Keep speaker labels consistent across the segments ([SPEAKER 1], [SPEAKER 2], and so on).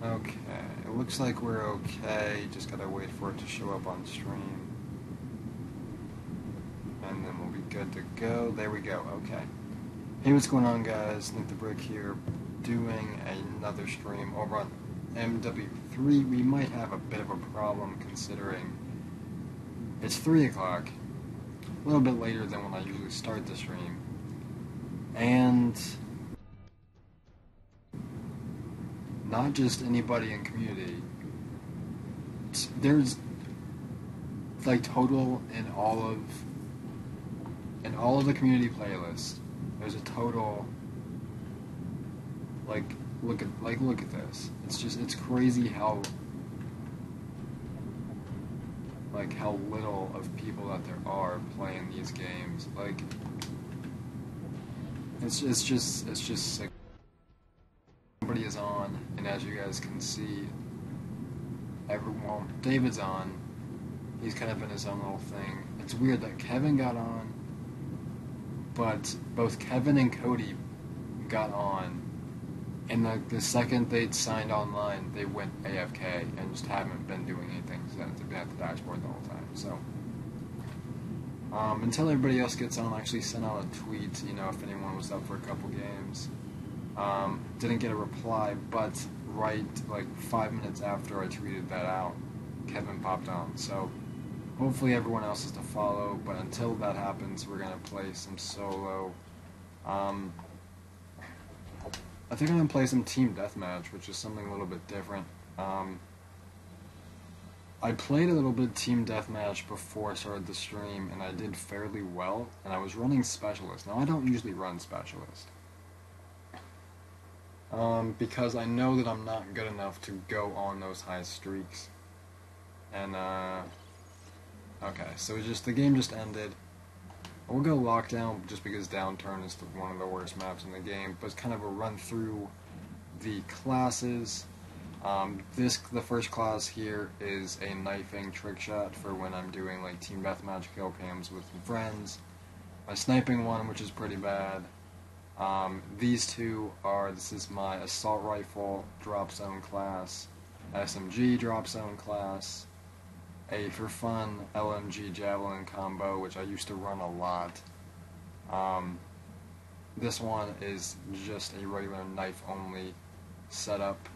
[SPEAKER 1] Okay, it looks like we're okay. Just gotta wait for it to show up on stream. And then we'll be good to go. There we go, okay. Hey, what's going on, guys? MW3 here, doing another stream over on MW3. We might have a bit of a problem considering it's 3 o'clock, a little bit later than when I usually start the stream. And not just anybody in community. There's like total in all of the community playlists. There's a total look at this. It's crazy how little of people that there are playing these games. Like it's just sick. Everybody is on, and as you guys can see, David's on. He's kind of in his own little thing. It's weird that Kevin got on, but both Kevin and Cody got on, and the second they'd signed online, they went AFK and just haven't been doing anything since. They've been at the dashboard the whole time. So until everybody else gets on, I actually sent out a tweet, if anyone was up for a couple games. Didn't get a reply, but right 5 minutes after I tweeted that out, Kevin popped on. So hopefully everyone else is to follow, but until that happens, we're gonna play some solo. I think I'm gonna play some team deathmatch, which is something a little bit different. I played a little bit team deathmatch before I started the stream, and I did fairly well, and I was running specialist. Now I don't usually run specialist. Because I know that I'm not good enough to go on those high streaks. And, okay, so the game just ended. We'll go lockdown just because downturn is one of the worst maps in the game, but it's kind of a run through the classes. The first class here is a knifing trick shot for when I'm doing team deathmatch kill cams with friends. My sniping one, which is pretty bad. These two this is my assault rifle drop zone class, SMG drop zone class, a for fun LMG javelin combo, which I used to run a lot. This one is just a regular knife only setup,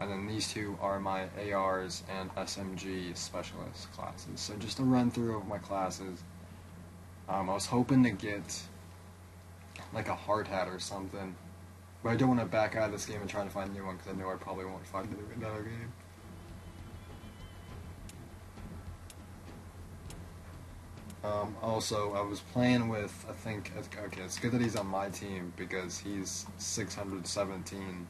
[SPEAKER 1] and then these two are my ARs and SMG specialist classes. So just a run through of my classes. I was hoping to get a hard hat or something, but I don't want to back out of this game and try to find a new one because I know I probably won't find another game. Also, I was playing with, okay, it's good that he's on my team because he's 617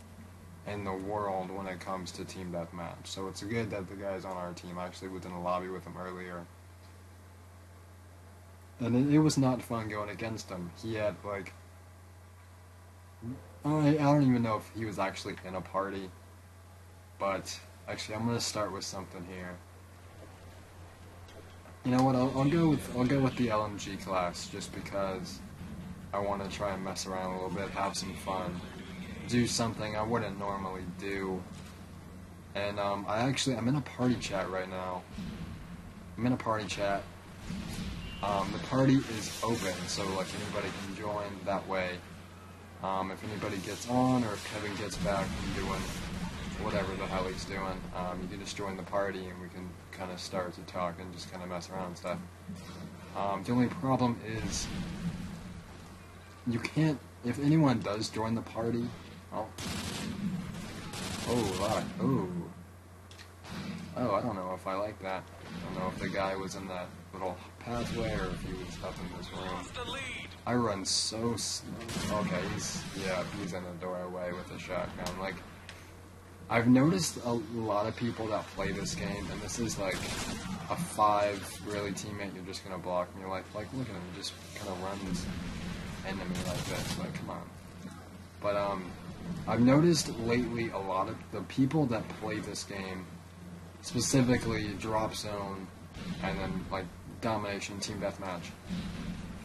[SPEAKER 1] in the world when it comes to team deathmatch. So it's good that the guy's on our team. I actually was in a lobby with him earlier. And it was not fun going against him. He had, I don't even know if he was actually in a party. But, actually, I'm going to start with something here. You know what, I'll go with the LMG class, just because I want to try and mess around a little bit, have some fun, do something I wouldn't normally do. And, I'm in a party chat right now. I'm in a party chat. The party is open, so anybody can join that way. If anybody gets on, or if Kevin gets back from doing whatever the hell he's doing, you can just join the party and we can kind of start to talk and just kind of mess around and stuff. The only problem is you can't, if anyone does join the party, I don't know if I like that. I don't know if the guy was in that little pathway or if he was up in this room. I run so slow. Okay, he's in the doorway with a shotgun. I've noticed a lot of people that play this game, and this is a 5 really teammate, you're just gonna block me. Look at him, he just kind of runs into me like this. Come on. But I've noticed lately a lot of the people that play this game, specifically drop zone and then domination, team deathmatch,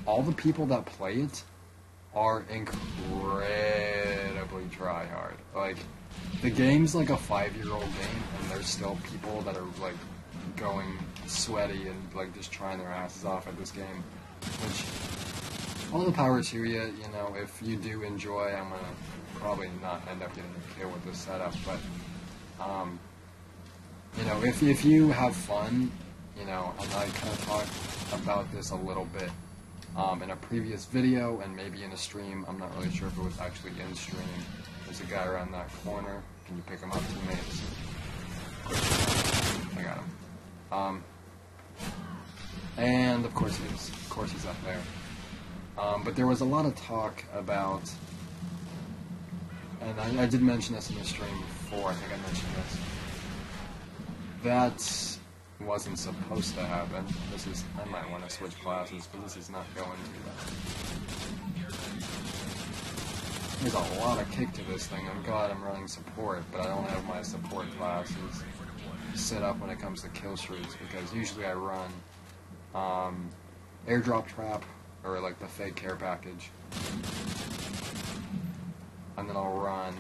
[SPEAKER 1] all the people that play it are incredibly try hard. the game's like a 5-year-old game, and there's still people that are like going sweaty and like just trying their asses off at this game. Which, all the power to you. You know, if you do enjoy, I'm gonna probably not end up getting a kill with this setup, but you know, if you have fun, you know, and I kind of talked about this a little bit in a previous video and maybe in a stream. I'm not really sure if it was actually in stream. There's a guy around that corner. Can you pick him up, teammates? I got him. And of course he is. Of course he's up there. But there was a lot of talk about, and I did mention this in the stream before. I think I mentioned this. That wasn't supposed to happen. This is, I might want to switch classes, but this is not going to. There's a lot of kick to this thing. I'm glad I'm running support, but I don't have my support classes set up when it comes to kill streaks, because usually I run airdrop trap, or like the fake care package, and then I'll run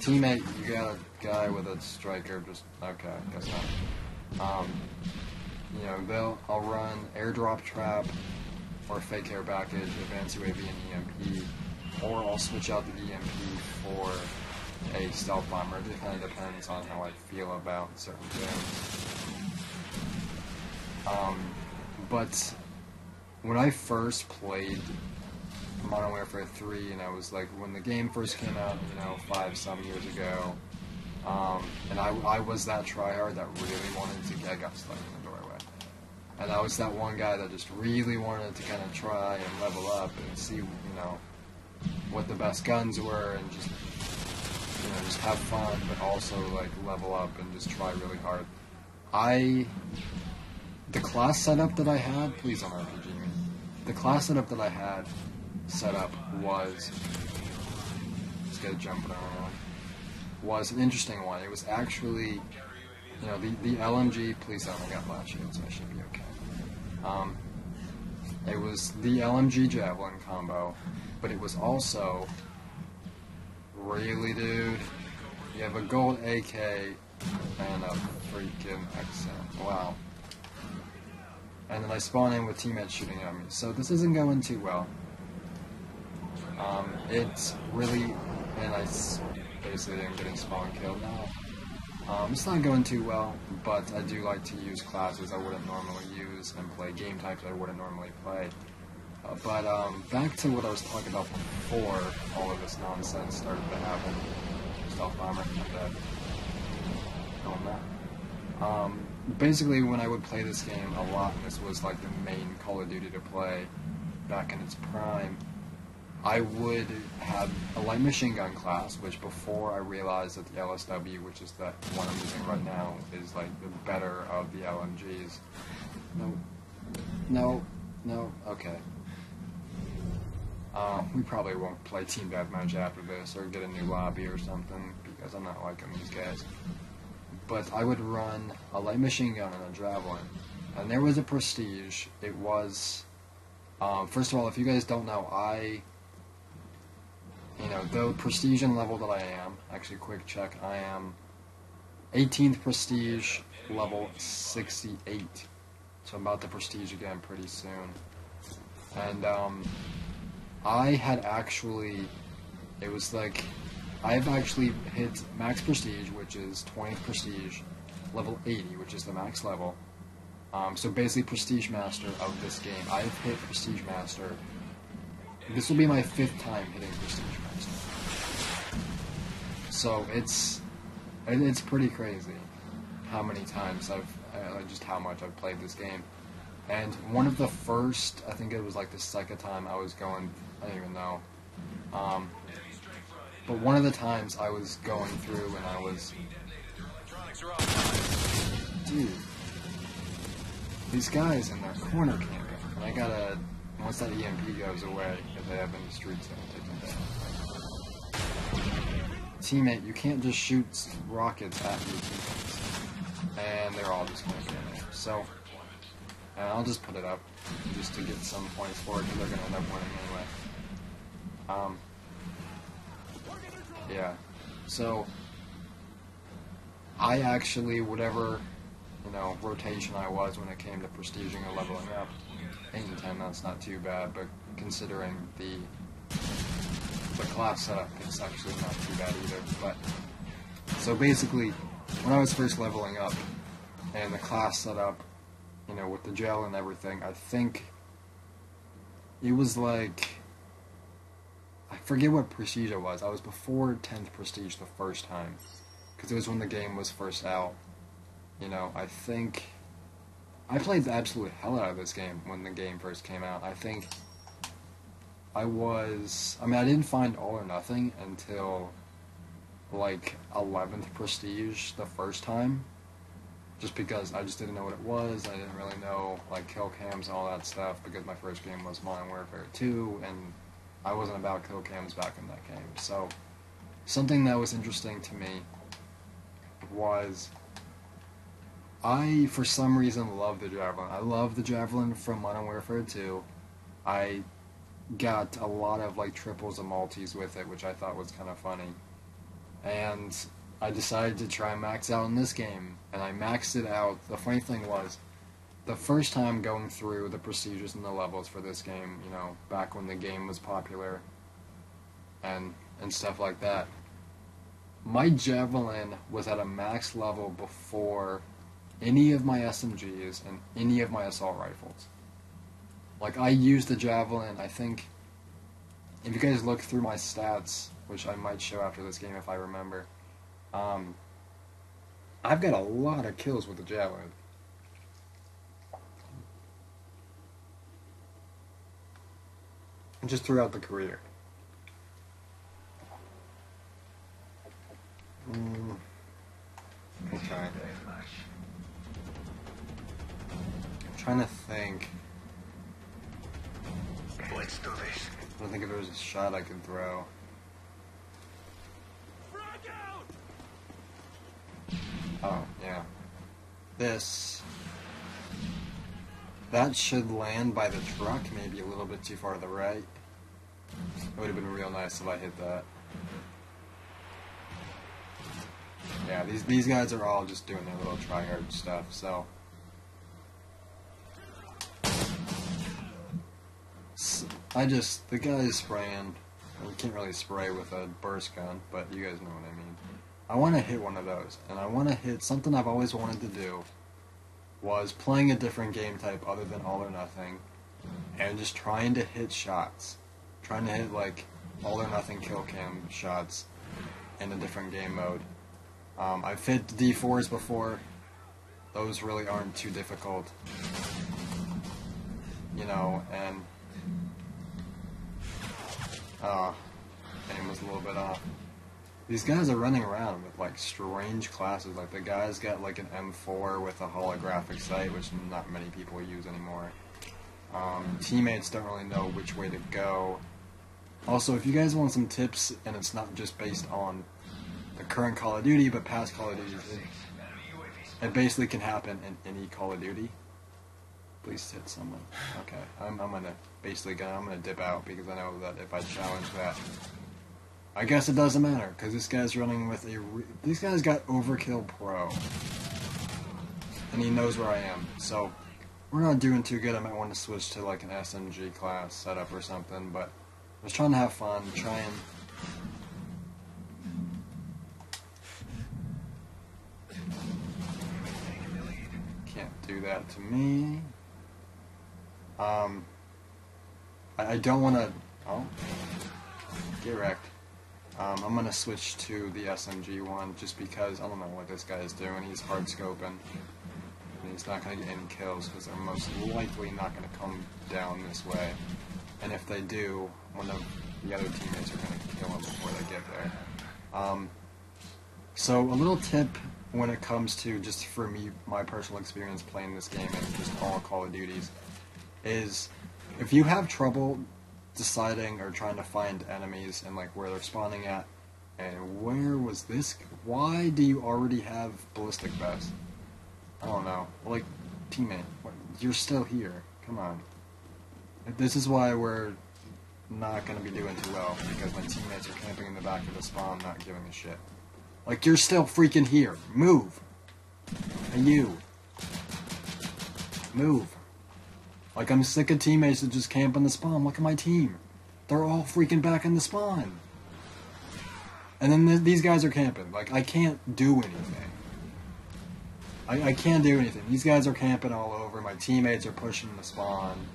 [SPEAKER 1] teammate. You got a guy with a striker, just okay, guess not. You know, I'll run airdrop trap or fake care package, advanced UAV and EMP, or I'll switch out the EMP for a stealth bomber. It kind of depends on how I feel about certain things. But when I first played Modern Warfare 3, and I was like, when the game first came out, you know, 5-some years ago, and I was that tryhard that really wanted to, I got stuck in the doorway, and I was that one guy that just really wanted to kind of try and level up and see, you know, what the best guns were, and just, you know, just have fun, but also like level up and just try really hard. The class setup that I had, please don't RPG me. The class setup that I had set up was, let's get a jump around, was an interesting one. It was actually, you know, the LMG, please tell me I got blast shield, so I should be okay. It was the LMG Javelin combo, but it was also, really dude, you have a gold AK and a freaking XM, wow. And then I spawn in with teammates shooting at me, so this isn't going too well. It's really, and I basically am getting spawn killed now. It's not going too well, but I do like to use classes I wouldn't normally use and play game types I wouldn't normally play. But back to what I was talking about before all of this nonsense started to happen. Stealth bomber, dead. No, I'm not. Basically, when I would play this game a lot, and this was like the main Call of Duty to play back in its prime, I would have a light machine gun class, which before I realized that the LSW, which is the one I'm using right now, is like the better of the LMGs. No, okay. We probably won't play Team Deathmatch after this, or get a new lobby or something, because I'm not liking these guys. But I would run a light machine gun and a javelin, and there was a prestige. It was, first of all, if you guys don't know, you know, the prestige and level that I am, actually quick check, I am 18th prestige, level 68, so I'm about to prestige again pretty soon. And I had actually, it was like, I've actually hit max prestige, which is 20th prestige, level 80, which is the max level. So basically prestige master of this game. I've hit prestige master. This will be my 5th time hitting prestige master. So it's pretty crazy how many times just how much I've played this game. And one of the first, I think it was like the second time I was going, I don't even know. But one of the times I was going through and I was, dude, these guys in their corner camping, and I gotta, once that EMP goes away, if they have any streets, I'll take them down. Teammate, you can't just shoot rockets at your teammates. And they're all just gonna get there. So, I'll just put it up, just to get some points for it, because they're gonna end up winning anyway. Yeah. So, I actually, whatever, rotation I was when it came to prestiging or leveling up, 8 and 10, that's not too bad, but considering the class setup, it's actually not too bad either. But, so basically, when I was first leveling up, and the class setup, with the gel and everything, I think it was like, I forget what prestige it was. I was before 10th prestige the first time, because it was when the game was first out. I think I played the absolute hell out of this game when the game first came out. I think I didn't find All or Nothing until like 11th prestige the first time, just because I just didn't know what it was. I didn't really know like kill cams and all that stuff, because my first game was Modern Warfare 2 and I wasn't about kill cams back in that game. So something that was interesting to me was I, for some reason, love the Javelin. I love the Javelin from Modern Warfare 2. I got a lot of like triples and multis with it, which I thought was kind of funny. And I decided to try and max out in this game, and I maxed it out. The funny thing was, the first time going through the procedures and the levels for this game, back when the game was popular and stuff like that, my Javelin was at a max level before any of my SMGs and any of my assault rifles. Like, I used the Javelin, I think, if you guys look through my stats, which I might show after this game if I remember, I've got a lot of kills with the Javelin. Just throughout the career. Okay. I'm trying to think.
[SPEAKER 2] Let's do this.
[SPEAKER 1] I don't think if there was a shot I could throw. Oh, yeah. That should land by the truck, maybe a little bit too far to the right. It would have been real nice if I hit that. Yeah, these guys are all just doing their little try-hard stuff, so... the guy is spraying. You can't really spray with a burst gun, but you guys know what I mean. I want to hit one of those, and I want to hit something I've always wanted to do, was playing a different game type other than All or Nothing, and just trying to hit shots. Trying to hit, like, All or Nothing kill cam shots in a different game mode. I've hit D4s before. Those really aren't too difficult. And... aim was a little bit off. These guys are running around with, like, strange classes. Like, the guy's got, like, an M4 with a holographic sight, which not many people use anymore. Teammates don't really know which way to go. Also, if you guys want some tips, and it's not just based on the current Call of Duty, but past Call of Duty, it basically can happen in any Call of Duty. Please hit someone. Okay, I'm gonna dip out, because I know that if I challenge that, I guess it doesn't matter, because this guy's running with this guy's got Overkill Pro, and he knows where I am, so we're not doing too good. I might want to switch to like an SMG class setup or something, but I was trying to have fun, Can't do that to me. I don't want to... Oh. Get wrecked. I'm going to switch to the SMG one, just because I don't know what this guy is doing. He's hard scoping, and he's not going to get any kills, because they're most likely not going to come down this way. And if they do, one of the other teammates are going to kill him before they get there. So a little tip when it comes to, just for me, my personal experience playing this game and just all Call of Duties, is if you have trouble deciding or trying to find enemies and like where they're spawning at, and where was this? Why do you already have ballistic vest? I don't know. Like, teammate, you're still here. Come on. This is why not gonna be doing too well because my teammates are camping in the back of the spawn, not giving a shit. Like, you're still freaking here. Move. Hey, you. Move. Like, I'm sick of teammates that just camp in the spawn. Look at my team. They're all freaking back in the spawn. And then these guys are camping. Like, I can't do anything. I can't do anything. These guys are camping all over. My teammates are pushing the spawn.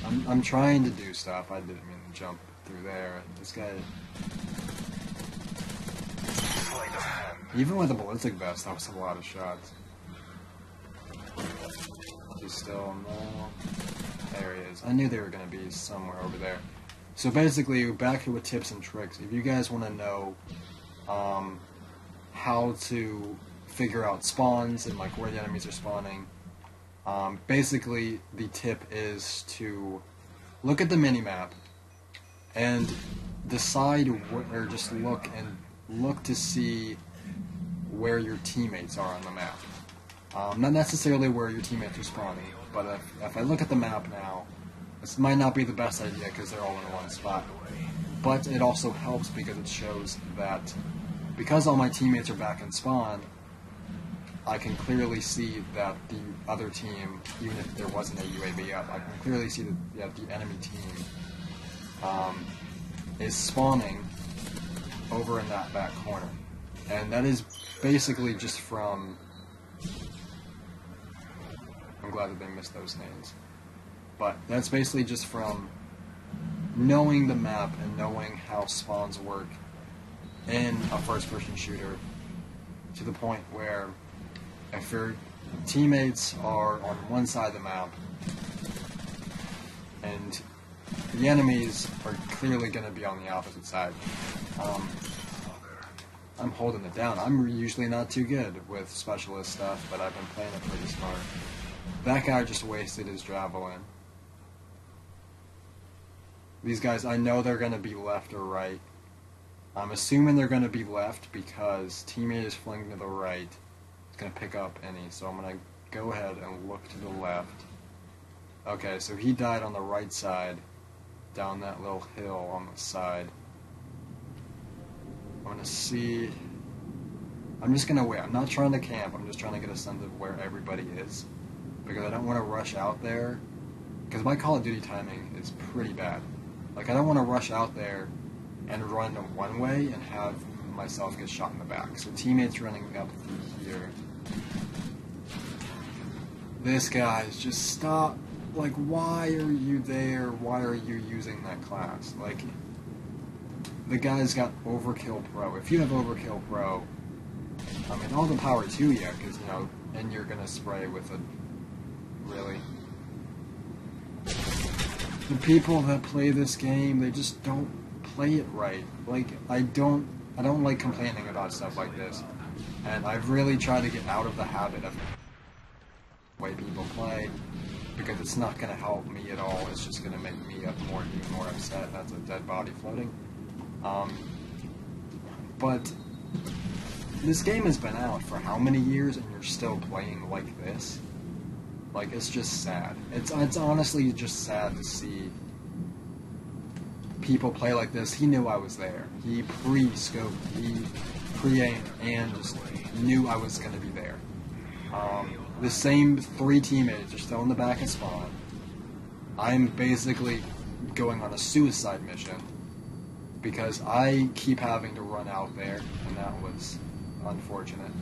[SPEAKER 1] I'm trying to do stuff. I didn't mean to jump through there. This guy... Even with the ballistic vest, that was a lot of shots. He's still... No. There he is. I knew they were going to be somewhere over there. So basically, back with tips and tricks. If you guys want to know how to figure out spawns and like where the enemies are spawning, basically the tip is to look at the minimap and decide or just look to see where your teammates are on the map. Not necessarily where your teammates are spawning, but if I look at the map now, this might not be the best idea because they're all in one spot. But it also helps because it shows that because all my teammates are back in spawn, I can clearly see that the other team, even if there wasn't a UAV up, I can clearly see that the enemy team is spawning over in that back corner. And that is basically just from... I'm glad that they missed those names. But that's basically just from knowing the map and knowing how spawns work in a first-person shooter to the point where if your teammates are on one side of the map and the enemies are clearly going to be on the opposite side, I'm holding it down. I'm usually not too good with specialist stuff, but I've been playing it pretty smart. That guy just wasted his javelin. These guys, I know they're going to be left or right. I'm assuming they're going to be left because teammate is flinging to the right. It's going to pick up any, so I'm going to go ahead and look to the left. Okay, so he died on the right side, down that little hill on the side. I'm going to see... I'm just going to wait. I'm not trying to camp. I'm just trying to get a sense of where everybody is. Because I don't want to rush out there. Because my Call of Duty timing is pretty bad. Like, I don't want to rush out there and run one way and have myself get shot in the back. So teammates running up through here. This guy's just stop. Like, why are you there? Why are you using that class? Like, the guy's got Overkill Pro. If you have Overkill Pro, I mean, all the power to you, because, you know, and you're gonna spray with a... Really? The people that play this game, they just don't play it right. Like, I don't like complaining about stuff like this. And I've really tried to get out of the habit of the way people play, because it's not going to help me at all. It's just going to make me even more upset. That's a dead body floating. But this game has been out for how many years and you're still playing like this? Like, it's just sad. It's honestly just sad to see people play like this. He knew I was there. He pre-scoped, he pre-aimed, and just knew I was going to be there. The same 3 teammates are still in the back of spawn. I'm basically going on a suicide mission because I keep having to run out there, and that was unfortunate.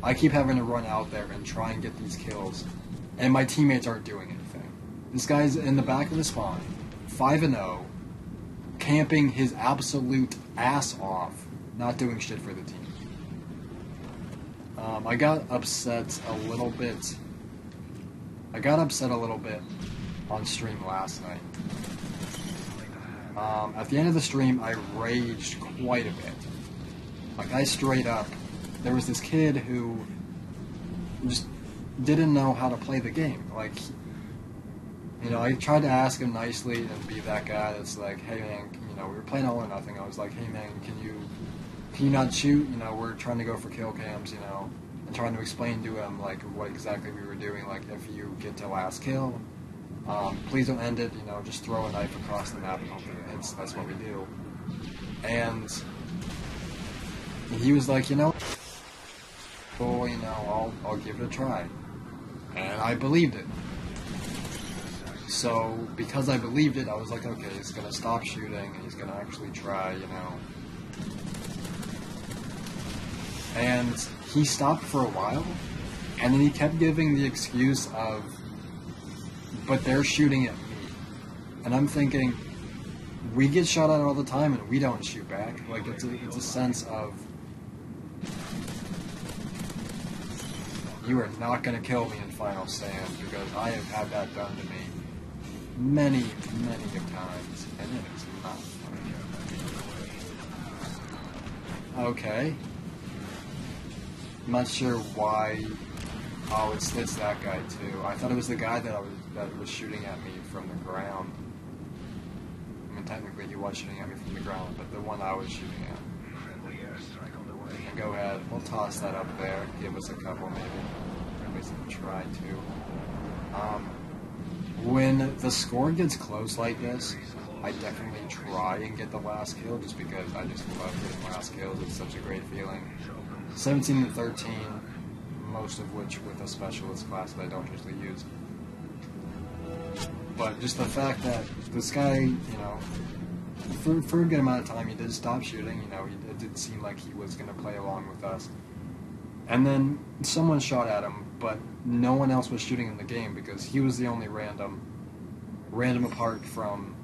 [SPEAKER 1] I keep having to run out there and try and get these kills, and my teammates aren't doing anything. This guy's in the back of the spawn, 5-0, camping his absolute ass off, not doing shit for the team. I got upset a little bit. On stream last night. At the end of the stream, I raged quite a bit. Like, I straight up, there was this kid who just didn't know how to play the game. Like, you know, I tried to ask him nicely and be that guy that's like, hey man, you know, we were playing all or nothing. I was like, hey man, can you not shoot? You know, we're trying to go for kill cams, you know, and trying to explain to him like what exactly we were doing. Like, if you get to last kill, Please don't end it, you know, just throw a knife across the map and hope it hits. That's what we do. And he was like, you know, well, you know, I'll give it a try. And I believed it. So, because I believed it, I was like, okay, he's gonna stop shooting, and he's gonna actually try, you know. And he stopped for a while, and then he kept giving the excuse of, but they're shooting at me. And I'm thinking, we get shot at all the time, and we don't shoot back. Like, it's a sense of, you are not going to kill me in Final Stand, because I have had that done to me many, many times, and it is not funny. Okay. I'm not sure why. Oh, it's that guy too. I thought it was the guy that was shooting at me from the ground. I mean, technically he was shooting at me from the ground, but the one I was shooting at. And go ahead, we'll toss that up there. Give us a couple, maybe. Or at least try to. When the score gets close like this, I definitely try and get the last kill, just because I just love getting last kills. It's such a great feeling. 17 to 13, most of which with a specialist class that I don't usually use. But just the fact that this guy, you know, for a good amount of time, he did stop shooting. You know, it did seem like he was going to play along with us. And then someone shot at him, but no one else was shooting in the game because he was the only random apart from.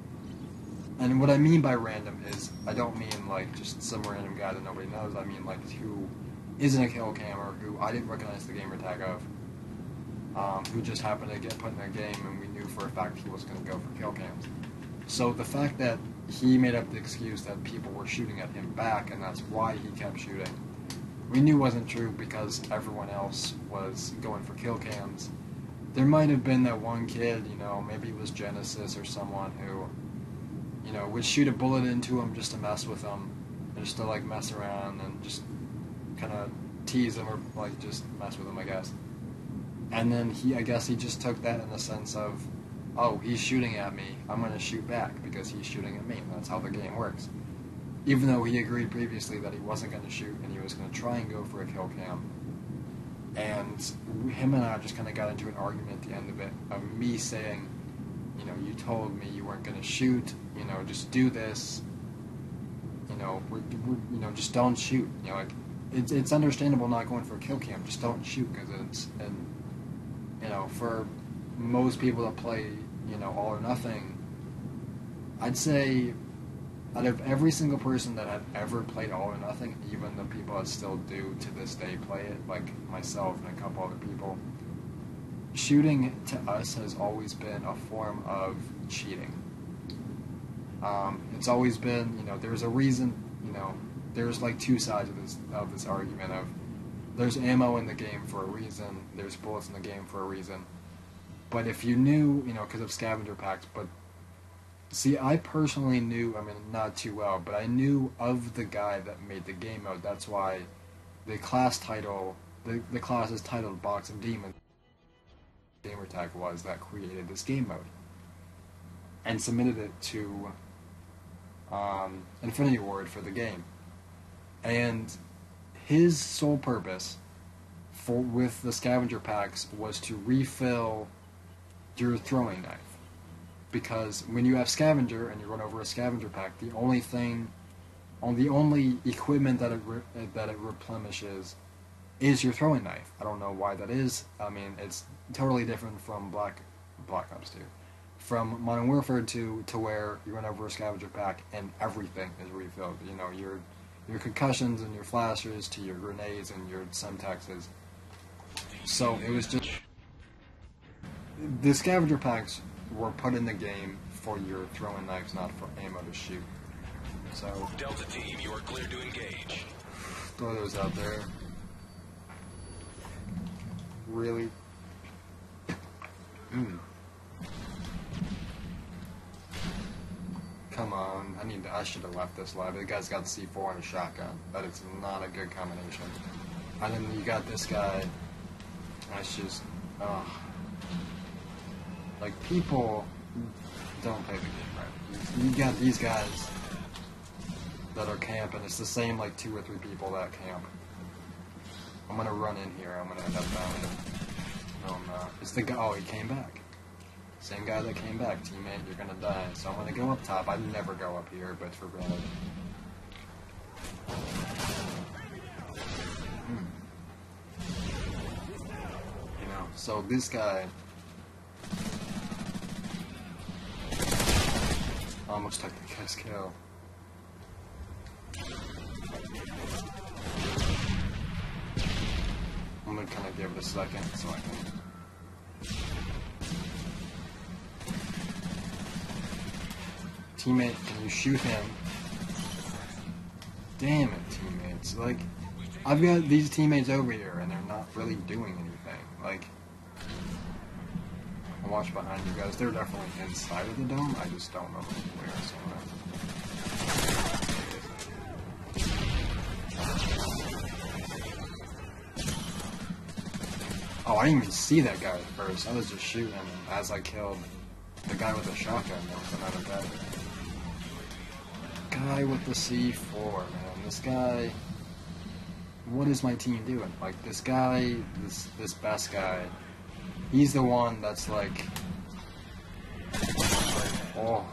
[SPEAKER 1] And what I mean by random is, I don't mean like just some random guy that nobody knows. I mean like who isn't a kill cammer, who I didn't recognize the gamer tag of, who just happened to get put in a game and we knew for a fact he was going to go for kill cams. So the fact that he made up the excuse that people were shooting at him back and that's why he kept shooting, we knew wasn't true because everyone else was going for kill cams. There might have been that one kid, you know, maybe it was Genesis or someone who, you know, would shoot a bullet into him just to mess with him, and just to like mess around and just kind of tease him or like just mess with him, I guess. And then I guess he just took that in the sense of, oh, he's shooting at me, I'm going to shoot back because he's shooting at me. And that's how the game works. Even though he agreed previously that he wasn't going to shoot and he was going to try and go for a kill cam. And him and I just kind of got into an argument at the end of it, of me saying, you know, you told me you weren't going to shoot, you know, just do this, you know, you know, just don't shoot, you know, like, it's understandable not going for a kill cam, just don't shoot, because it's, and, you know, for most people that play, you know, all or nothing, I'd say, out of every single person that had ever played all or nothing, even the people that still do to this day play it, like myself and a couple other people, shooting to us has always been a form of cheating. It's always been, you know, there's a reason, you know, there's like two sides of this argument of, there's ammo in the game for a reason, there's bullets in the game for a reason. But if you knew, you know, because of scavenger packs, but see, I personally knew, I mean, not too well, but I knew of the guy that made the game mode. That's why the class title, the class is titled Box of Demons. Gamertag was that created this game mode and submitted it to Infinity Ward for the game. And his sole purpose with the scavenger packs was to refill your throwing knife. Because when you have scavenger and you run over a scavenger pack, the only equipment that it replenishes is your throwing knife. I don't know why that is. I mean, it's totally different from Black Ops 2. From Modern Warfare 2 to where you run over a scavenger pack and everything is refilled. You know, your concussions and your flashers to your grenades and your Semtexes. So it was just, the scavenger packs were put in the game for your throwing knives, not for ammo to shoot. So
[SPEAKER 2] Delta Team, you are clear to engage.
[SPEAKER 1] Throw those out there. Really? Come on, I should have left this live. The guy's got C4 and a shotgun. That is not a good combination. And then you got this guy. That's just, Like, people don't play the game right. You got these guys that are camping. It's the same, like, 2 or 3 people that camp. I'm gonna run in here. I'm gonna end up down. No, I'm not. It's the guy. Oh, he came back. Same guy that came back. Teammate, you're gonna die. So I'm gonna go up top. I'd never go up here, but for granted. You know, so this guy almost took the guy's kill. I'm gonna kind of give it a second so I can. Teammate, can you shoot him? Damn it, teammates. Like, I've got these teammates over here and they're not really doing anything. Like, I'll watch behind you guys. They're definitely inside of the dome. I just don't know where. Oh, I didn't even see that guy at first. I was just shooting him as I killed the guy with the shotgun. There was another guy. Guy with the C4, man. This guy... What is my team doing? Like, this guy, this best guy, he's the one that's like... Oh.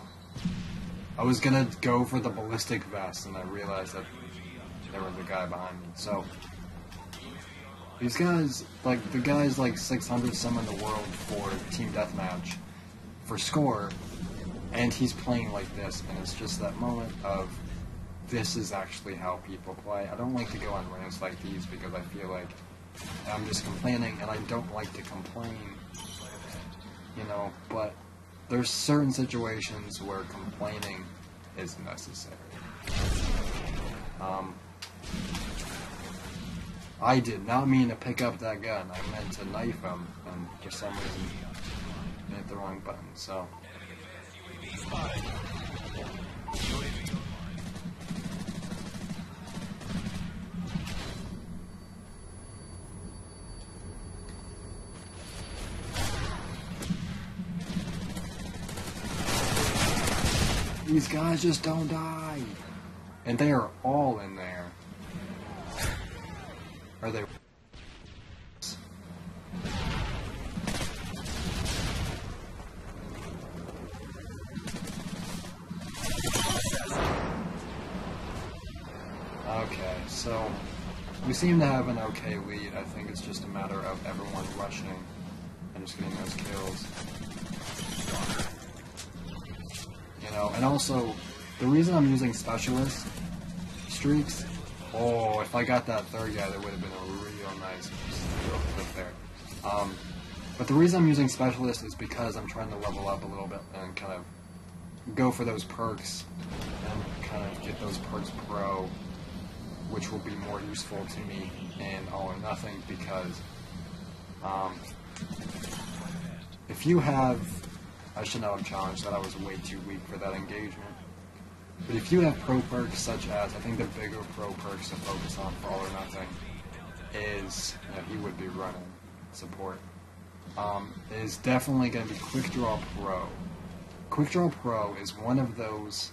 [SPEAKER 1] I was gonna go for the ballistic vest, and I realized that there was a guy behind me. So, these guys, like, the guy's like 600 some in the world for team deathmatch, for score, and he's playing like this, and it's just that moment of, this is actually how people play. I don't like to go on rants like these because I feel like I'm just complaining, and I don't like to complain, you know, but there's certain situations where complaining is necessary. I did not mean to pick up that gun. I meant to knife him, and for some reason, I hit the wrong button, so... These guys just don't die. And they are all in there. Are they? Okay, so we seem to have an okay lead. I think it's just a matter of everyone rushing and just getting those kills. You know, and also, the reason I'm using specialist streaks, oh, if I got that third guy, that would have been a real nice clip there. But the reason I'm using specialist is because I'm trying to level up a little bit and kind of go for those perks and kind of get those perks pro, which will be more useful to me in All or Nothing, because if you have... I should not have challenged that. I was way too weak for that engagement. But if you have pro perks such as, I think the bigger pro perks to focus on for All or Nothing is, you know, he would be running support, is definitely going to be Quick Draw Pro. Quick Draw Pro is one of those,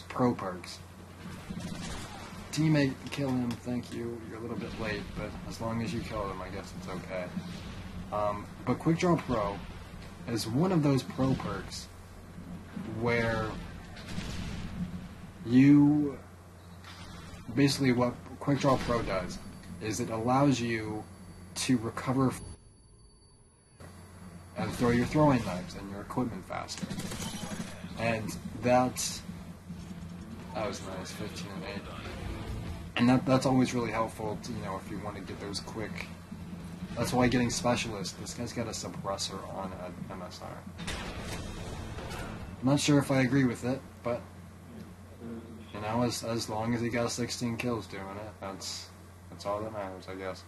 [SPEAKER 1] pro perks. Teammate, kill him, thank you. You're a little bit late, but as long as you kill him, I guess it's okay. But Quick Draw Pro is one of those pro perks where you basically, what Quick Draw Pro does is it allows you to recover and throw your throwing knives and your equipment faster. And that was nice, 15 and 8. And that's always really helpful to, you know, if you want to get those quick. That's why getting specialist, this guy's got a suppressor on an MSR. I'm not sure if I agree with it, but, you know, as long as he got 16 kills doing it, that's all that matters, I guess.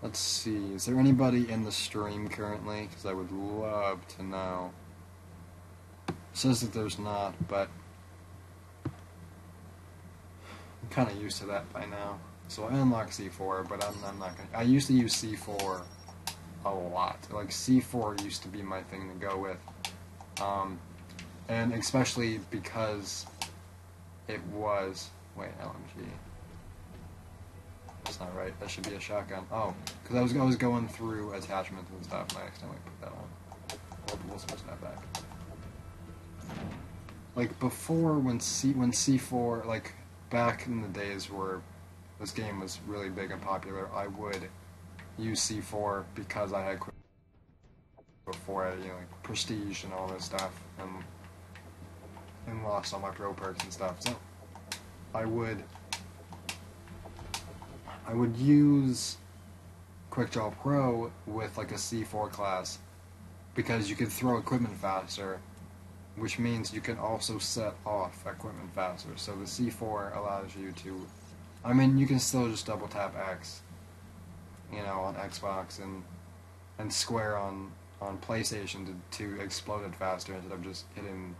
[SPEAKER 1] Let's see, is there anybody in the stream currently? Because I would love to know. It says that there's not, but I'm kind of used to that by now. So I unlocked C4, but I'm not gonna. I used to use C4 a lot. Like C4 used to be my thing to go with, and especially because it was. Wait, LMG. That's not right. That should be a shotgun. Oh, because I was going through attachments and stuff, and I accidentally put that on. We'll switch that back. Like before, when C4, like back in the days where this game was really big and popular, I would use C4 because I had before I, like prestige and all this stuff, and lost all my pro perks and stuff. So I would use Quick Draw Pro with like a C4 class because you could throw equipment faster, which means you can also set off equipment faster. So the C4 allows you to, I mean, you can still just double tap X, on Xbox and square on PlayStation to explode it faster instead of just hitting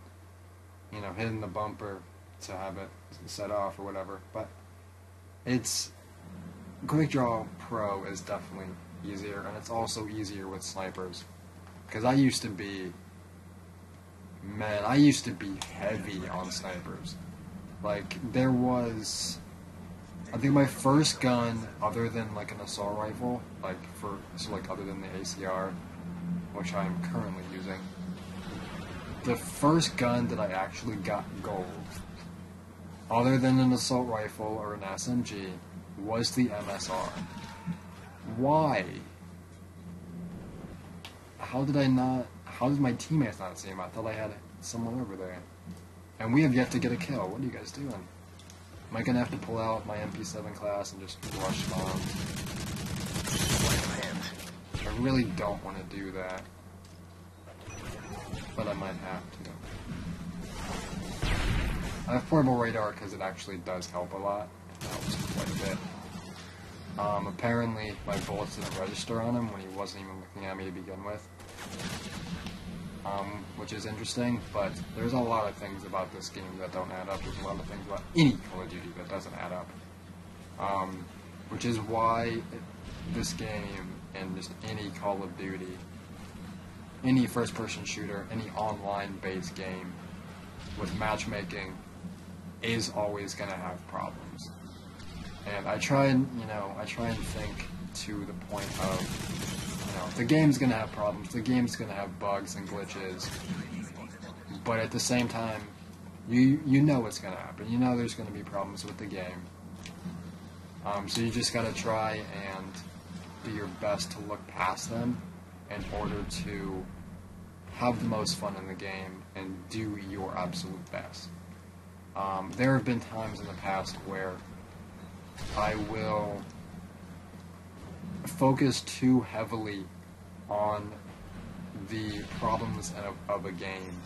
[SPEAKER 1] the bumper to have it set off or whatever. But it's Quick Draw Pro is definitely easier, and it's also easier with snipers. Because I used to be heavy on snipers. Like, there was, I think my first gun, other than like an assault rifle, other than the ACR, which I am currently using, the first gun that I actually got gold, other than an assault rifle or an SMG, was the MSR. Why? How did my teammates not see him? I thought I had someone over there. And we have yet to get a kill. What are you guys doing? Am I gonna have to pull out my MP7 class and just rush bombs? I really don't want to do that. But I might have to. I have portable radar because it actually does help a lot. It helps quite a bit. Apparently my bullets didn't register on him when he wasn't even looking at me to begin with. Which is interesting, but there's a lot of things about this game that don't add up. There's a lot of things about any Call of Duty that doesn't add up. Which is why this game and just any Call of Duty, any first-person shooter, any online-based game with matchmaking is always going to have problems. And I try and think to the point of, the game's going to have problems, the game's going to have bugs and glitches, but at the same time, you know what's going to happen. You know there's going to be problems with the game. So you just got to try and do your best to look past them in order to have the most fun in the game and do your absolute best. There have been times in the past where I will focus too heavily on the problems of a game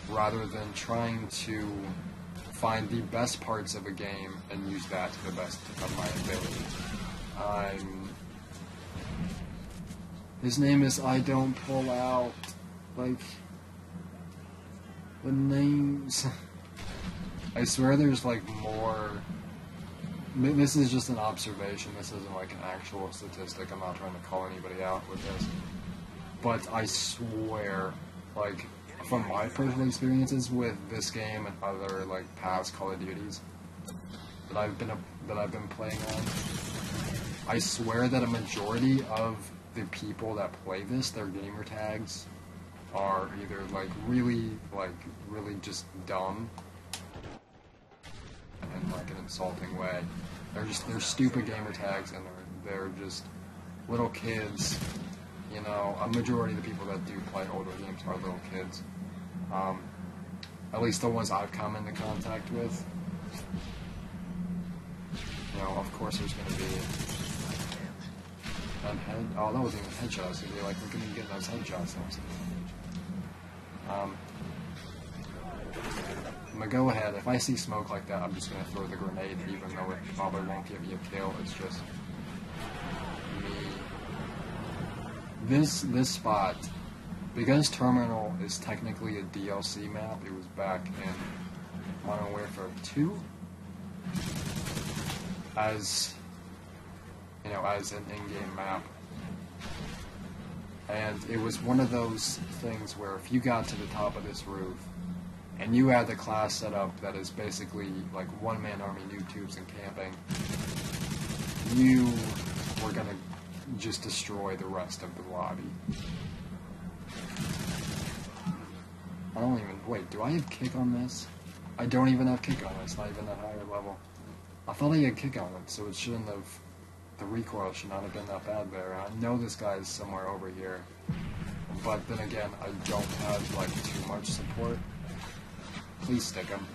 [SPEAKER 1] rather than trying to find the best parts of a game and use that to the best of my ability. His name is I Don't Pull Out. Like, the names. I swear there's like more. This is just an observation. This isn't like an actual statistic. I'm not trying to call anybody out with this. But I swear, like, from my personal experiences with this game and other like past Call of Duties that I've been playing on, I swear that a majority of the people that play this, their gamer tags are either like really just dumb in like an insulting way. They're stupid gamer tags, and they're just little kids. A majority of the people that do play older games are little kids. At least the ones I've come into contact with. Of course there's going to be oh, that wasn't even headshots. They're like, we're going to be getting those headshots. I'm going to go ahead. If I see smoke like that, I'm just going to throw the grenade, even though it probably won't give me a kill. It's just me. This spot, because Terminal is technically a DLC map, it was back in Modern Warfare 2, as you know, as an in-game map. And it was one of those things where if you got to the top of this roof, and you had the class set up that is basically like one-man army noob tubes and camping, you were gonna just destroy the rest of the lobby. I don't even, wait, do I have kick on this? I don't even have kick on it, it's not even that higher level. I thought I had kick on it, so it shouldn't have, the recoil should not have been that bad there. I know this guy's somewhere over here, but then again, I don't have like too much support. Please stick him.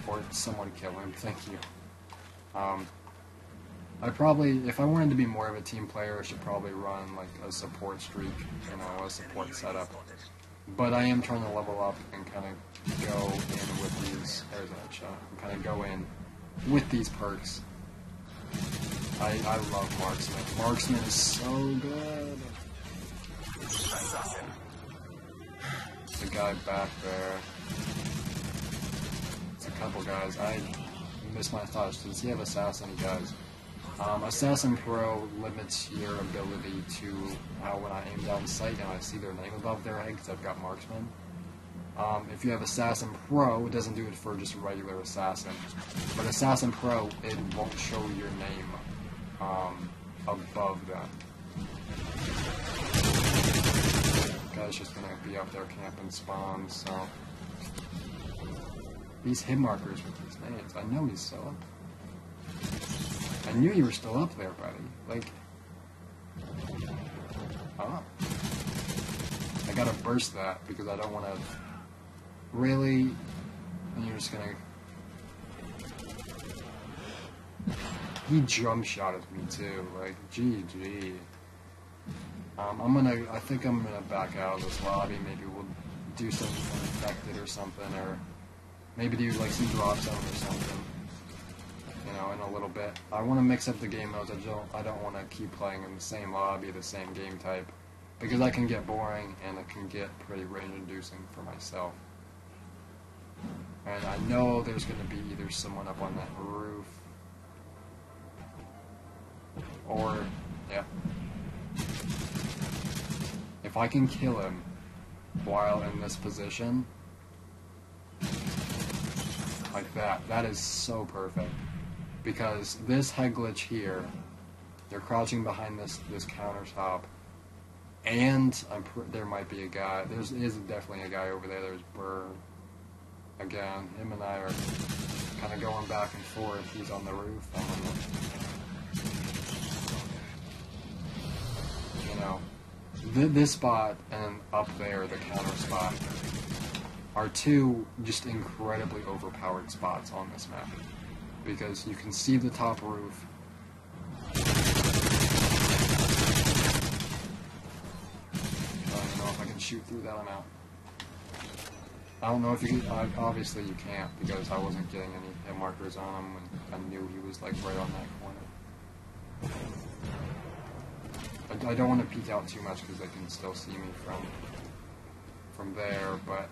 [SPEAKER 1] Or someone kill him, thank you. I probably, if I wanted to be more of a team player, I should probably run like a support streak, you know, a support setup. But I am trying to level up and kind of go in with these, there's that shot, kind of go in with these perks. I love Marksman. Marksman is so good. There's a guy back there. It's a couple guys. I missed my thoughts. Does he have Assassin, guys? Assassin Pro limits your ability to how when I aim down sight and I see their name above their head because I've got Marksman. If you have Assassin Pro, it doesn't do it for just regular Assassin. But Assassin Pro, it won't show your name above them. Guy's just gonna be up there camping spawns, so... These hit markers with these names, I know he's still up. I knew you were still up there, buddy. Like... Oh. I gotta burst that, because I don't wanna... Really? And you're just gonna... He jump shotted me too, like, GG. I think I'm gonna back out of this lobby, maybe we'll do something infected or something, or maybe do like some drop zone or something, you know, in a little bit. I want to mix up the game modes, I don't want to keep playing in the same lobby, the same game type, because that can get boring, and it can get pretty range-inducing for myself. And I know there's gonna be either someone up on that roof, or, yeah. If I can kill him while in this position, like that is so perfect. Because this head glitch here, they're crouching behind this countertop, and there might be a guy, there is definitely a guy over there, there's Burr. Again, him and I are kind of going back and forth. He's on the roof, I'm on the... You know, this spot and up there, the counter spot, are two just incredibly overpowered spots on this map. Because you can see the top roof. I don't know if I can shoot through that amount. I don't know if you can, obviously you can't, because I wasn't getting any hit markers on him, and I knew he was like right on that corner. I don't want to peek out too much because they can still see me from there, but...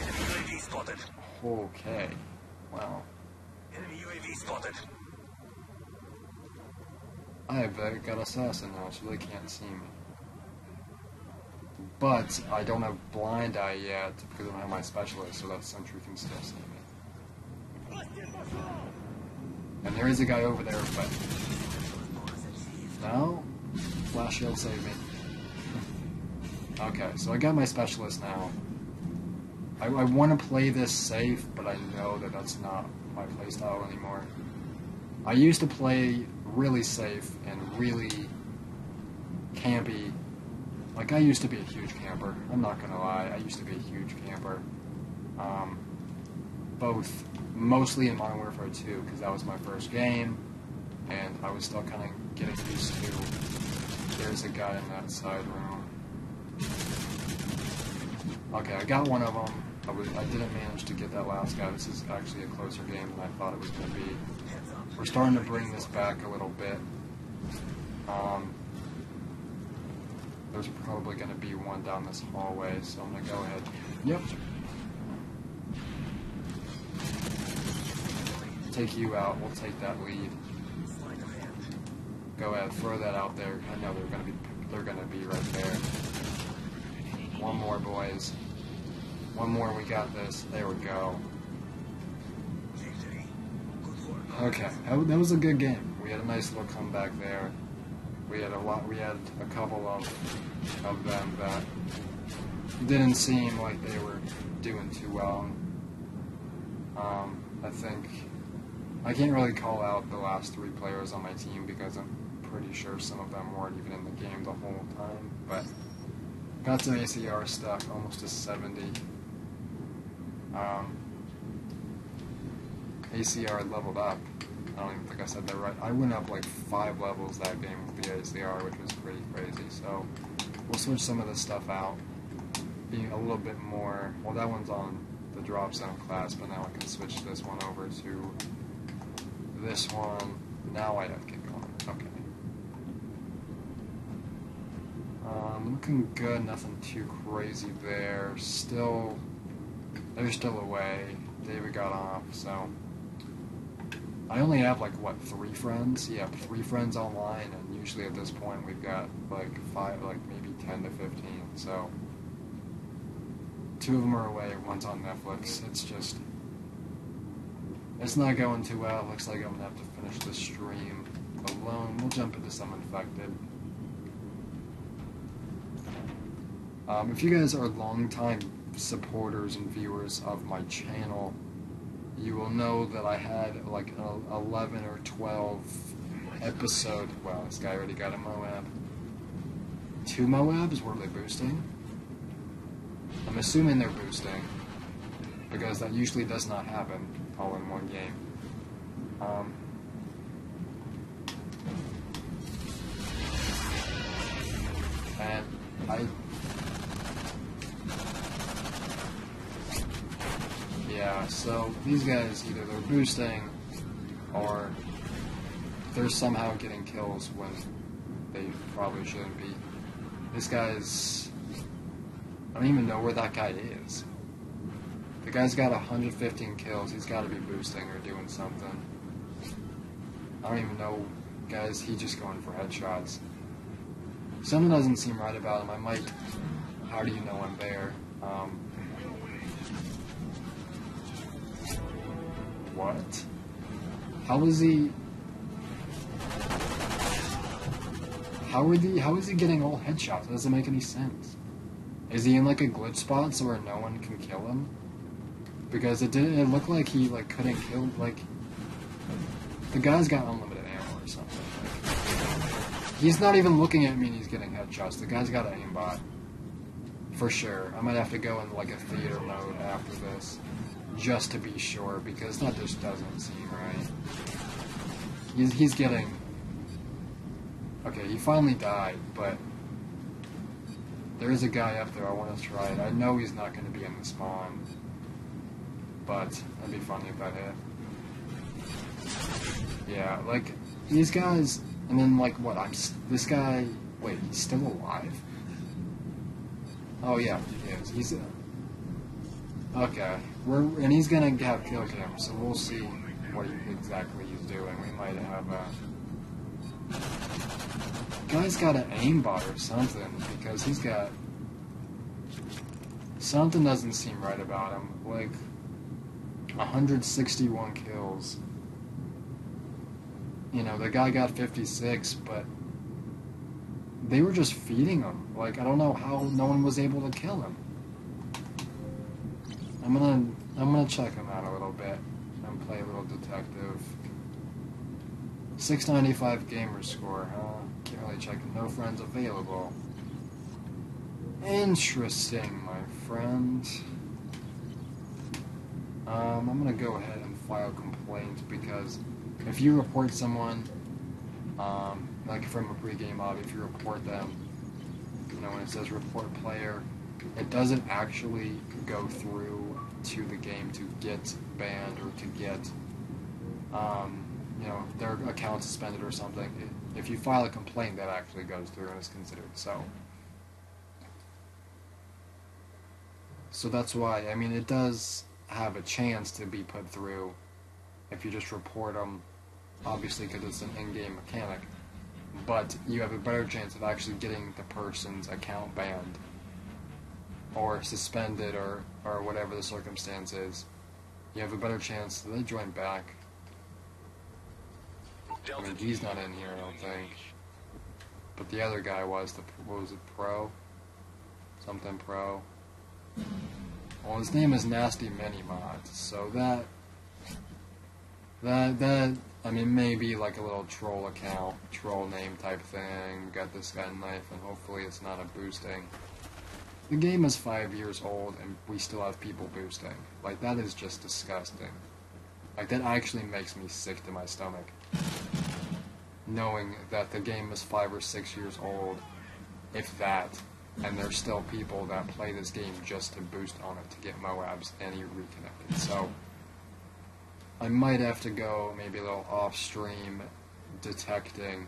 [SPEAKER 2] Enemy UAV spotted.
[SPEAKER 1] Okay, wow.
[SPEAKER 2] Enemy UAV spotted.
[SPEAKER 1] I've got Assassin now, so they can't see me. But I don't have Blind Eye yet because I don't have my Specialist, so that Sentry can still see me. And there is a guy over there, but... No? Flash Shield saved me. Okay, so I got my Specialist now. I want to play this safe, but I know that that's not my playstyle anymore. I used to play really safe and really campy. Like, I used to be a huge camper. I'm not gonna lie, I used to be a huge camper. Both, mostly in Modern Warfare 2, because that was my first game, and I was still kind of getting used to, there's a guy in that side room. Okay, I got one of them. I didn't manage to get that last guy. This is actually a closer game than I thought it was going to be. We're starting to bring this back a little bit. There's probably going to be one down this hallway, so I'm going to go ahead. Yep. take you out. We'll take that lead. Go ahead, throw that out there. I know they're gonna be right there. One more, boys. One more, we got this. There we go. Okay, that was a good game. We had a nice little comeback there. We had a couple of them that didn't seem like they were doing too well. I think I can't really call out the last 3 players on my team because I'm pretty sure some of them weren't even in the game the whole time. But got some ACR stuff, almost to 70. ACR leveled up. I don't even think I said that right. I went up like 5 levels that game with the ACR, which was pretty crazy. So we'll switch some of this stuff out, being a little bit more. Well, that one's on the drop zone class, but now I can switch this one over to this one. Now I have kick on. Okay. Looking good. Nothing too crazy there. They're still away. David got off, so I only have like what 3 friends? Yeah, 3 friends online, and usually at this point we've got like 5, like maybe 10 to 15. So 2 of them are away. One's on Netflix. It's not going too well. Looks like I'm gonna have to finish the stream alone. We'll jump into some infected. If you guys are longtime supporters and viewers of my channel, you will know that I had like an 11 or 12 episode. Wow, this guy already got a Moab. 2 Moabs? Were they boosting? I'm assuming they're boosting, because that usually does not happen all in one game. And yeah, so these guys, either they're boosting, or they're somehow getting kills when they probably shouldn't be. This guy's... I don't even know where that guy is. The guy's got 115 kills. He's got to be boosting or doing something. I don't even know, guys. He's just going for headshots. Something doesn't seem right about him. I might... How do you know I'm there? What? How is he... How is he getting all headshots? That doesn't make any sense. Is he in like a glitch spot so where no one can kill him? Because it looked like he like couldn't kill, like, the guy's got unlimited ammo or something. Like, he's not even looking at me and he's getting headshots. The guy's got an aimbot. For sure. I might have to go in like a theater mode after this, just to be sure, because that just doesn't seem right. He's getting... Okay, he finally died, but there is a guy up there. I want to try it. I know he's not going to be in the spawn, but that'd be funny if that hit. Yeah, like, these guys, and then, like, what, this guy, wait, he's still alive? Oh, yeah, he is. He's, okay, and he's gonna have kill cam, so we'll see what exactly he's doing. We might have a... Guy's got an aimbot or something, because he's got... Something doesn't seem right about him. Like, 161 kills. You know, the guy got 56, but they were just feeding him. Like, I don't know how no one was able to kill him. I'm gonna check him out a little bit and play a little detective. 695 gamer score, huh? Can't really check. No friends available. Interesting, my friend. I'm gonna go ahead and file a complaint, because if you report someone, like from a pregame lobby, if you report them, you know, when it says report player, it doesn't actually go through to the game to get banned or to get, you know, their account suspended or something. If you file a complaint, that actually goes through and is considered. So that's why, I mean, it does have a chance to be put through if you just report them, obviously because it's an in-game mechanic. But you have a better chance of actually getting the person's account banned or suspended or whatever the circumstance is. You have a better chance that they join back. I mean, he's not in here, I don't think. But the other guy was, what was it, Pro? Something Pro. Well, his name is Nasty Mini Mods, so that, I mean, maybe like a little troll account, troll name type thing. We got this guy knife, and hopefully it's not a boosting. The game is 5 years old, and we still have people boosting. Like, that is just disgusting. Like, that actually makes me sick to my stomach. Knowing that the game is 5 or 6 years old, if that, and there's still people that play this game just to boost on it, to get MOABs and reconnected. So, I might have to go maybe a little off-stream detecting,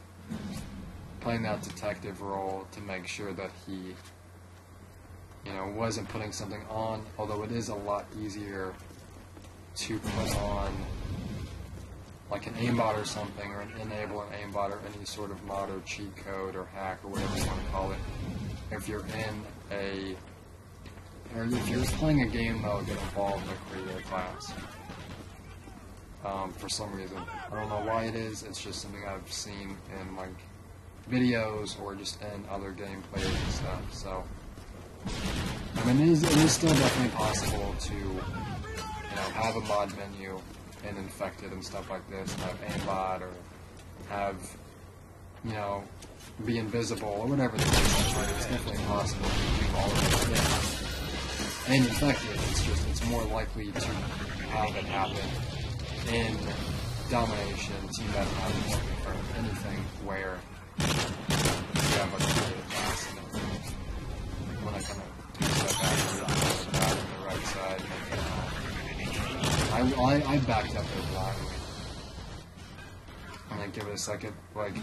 [SPEAKER 1] playing that detective role to make sure that he, you know, wasn't putting something on, although it is a lot easier to put on like an aimbot or something, or enable an aimbot or any sort of mod or cheat code or hack or whatever you want to call it. If you're in a, or if you're playing a game that will get involved in a creator class. For some reason. I don't know why it is, it's just something I've seen in like videos or just in other gameplays and stuff, so. I mean, it is still definitely possible to, you know, have a mod menu in Infected and stuff like this, and have aimbot, or have, you know, be invisible, or whatever the case is, right? It's definitely possible to do all of those things. And Infected, it's more likely to have it happen in Domination, Team Battle, or anything where you have a creative class in it. When I kind of take a step back on the right side, I backed up there blindly. I'm gonna give it a second, like,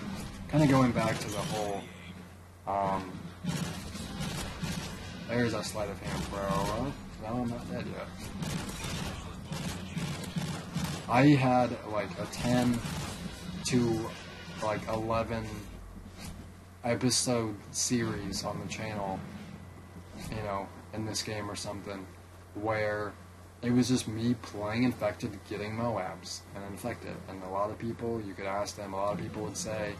[SPEAKER 1] kind of going back to the whole, there's a sleight of hand pro. Oh, no, I'm not dead yet. I had like a 10 to like 11 episode series on the channel, you know, in this game or something, where it was just me playing Infected, getting MOABs and Infected. And a lot of people, you could ask them, a lot of people would say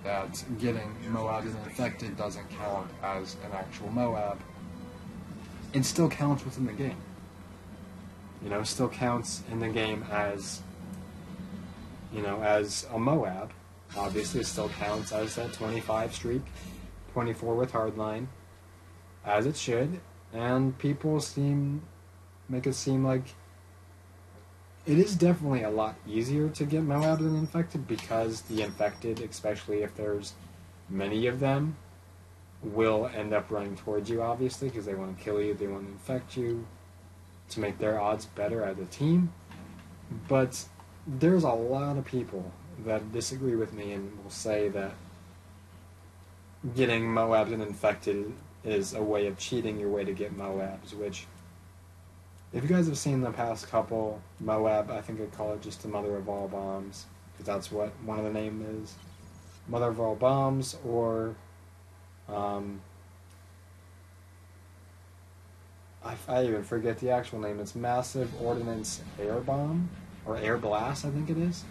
[SPEAKER 1] that getting MOABs and Infected doesn't count as an actual MOAB. It still counts within the game. You know, still counts in the game as, you know, as a MOAB. Obviously, it still counts as that 25 streak, 24 with hardline, as it should. And people make it seem like it is definitely a lot easier to get MOAB than Infected, because the Infected, especially if there's many of them, will end up running towards you, obviously, because they want to kill you, they want to infect you, to make their odds better as a team. But there's a lot of people that disagree with me and will say that getting MOABs and Infected is a way of cheating your way to get MOABs, which, if you guys have seen the past couple, MOAB, I think I call it just the mother of all bombs, because that's what one of the name is. Mother of all bombs, or I even forget the actual name. It's Massive Ordnance Air Bomb, or Air Blast, I think it is.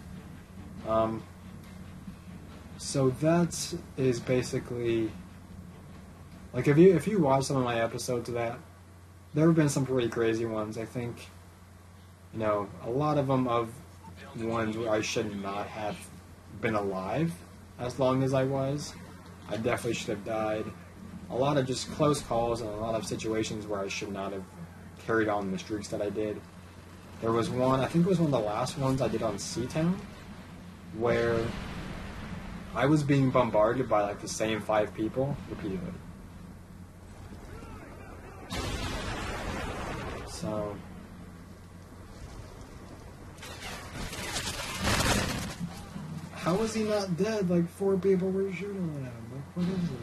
[SPEAKER 1] So that is basically, like, if you watch some of my episodes of that, there have been some pretty crazy ones. I think, you know, a lot of them of ones where I should not have been alive as long as I was. I definitely should have died. A lot of just close calls and a lot of situations where I should not have carried on the streaks that I did. There was one, I think it was one of the last ones I did on Seatown, where I was being bombarded by like the same 5 people repeatedly. So, how is he not dead? Like 4 people were shooting at him. Like, what is it?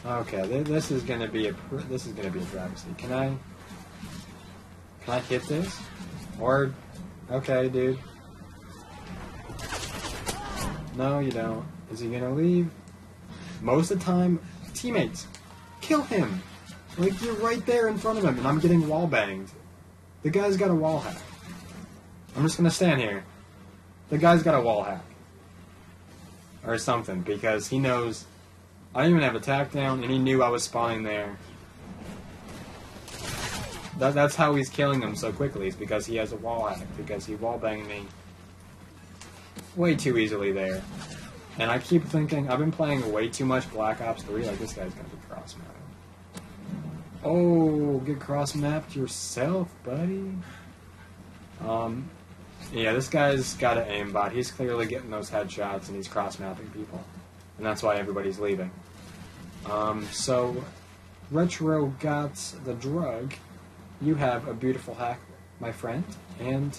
[SPEAKER 1] Okay, this is gonna be a travesty. Can I? Can I hit this? Or, okay, dude. No, you don't. Is he gonna leave? Most of the time, teammates, kill him. Like, you're right there in front of him, and I'm getting wall banged. The guy's got a wall hack. I'm just gonna stand here. The guy's got a wall hack. Or something, because he knows I didn't even have attack down, and he knew I was spawning there. That's how he's killing them so quickly, is because he has a wall hack, because he wall banged me way too easily there. And I keep thinking, I've been playing way too much Black Ops 3, like this guy's gonna be cross-mapped. Oh, get cross-mapped yourself, buddy. Yeah, this guy's got an aimbot. He's clearly getting those headshots, and he's cross-mapping people. And that's why everybody's leaving. So, Retro got the drug. You have a beautiful hack, my friend, and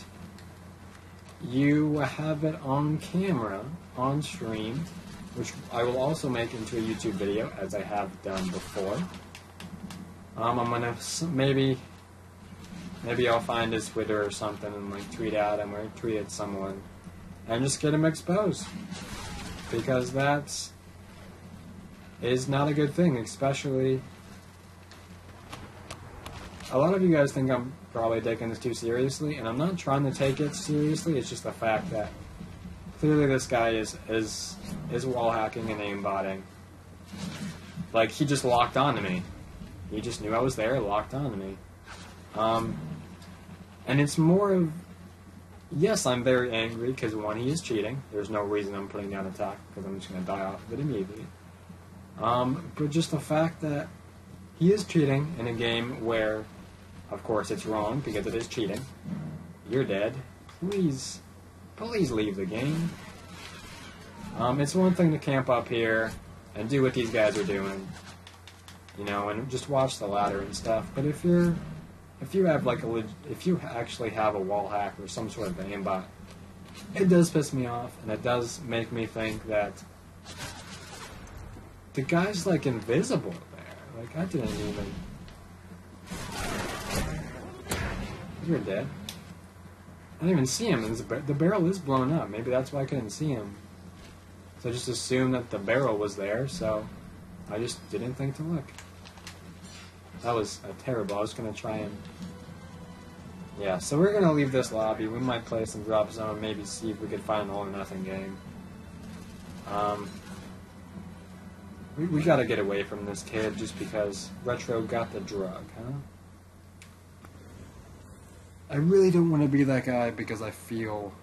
[SPEAKER 1] you have it on camera, on stream, which I will also make into a YouTube video, as I have done before. I'm gonna maybe I'll find his Twitter or something and like tweet at him or tweet at someone and just get him exposed, because that is not a good thing. Especially, a lot of you guys think I'm probably taking this too seriously, and I'm not trying to take it seriously. It's just the fact that clearly this guy is wall hacking and aimbotting. Like, he just locked onto me. He just knew I was there, locked onto me. And it's more of, yes, I'm very angry because, one, he is cheating. There's no reason I'm putting down attack, because I'm just going to die off of it immediately. But just the fact that he is cheating in a game where, of course, it's wrong because it is cheating. You're dead. Please leave the game. It's one thing to camp up here and do what these guys are doing, you know, and just watch the ladder and stuff. But if you actually have a wall hack or some sort of aimbot, it does piss me off, and it does make me think that the guy's like invisible there. Like, I didn't even. You're dead. I didn't even see him. The barrel is blown up. Maybe that's why I couldn't see him. So I just assumed that the barrel was there, so I just didn't think to look. That was terrible. I was going to try and... Yeah, so we're going to leave this lobby. We might play some drop zone, maybe see if we could find an all-or-nothing game. We got to get away from this kid just because Retro got the drug, huh? I really don't want to be that guy because I feel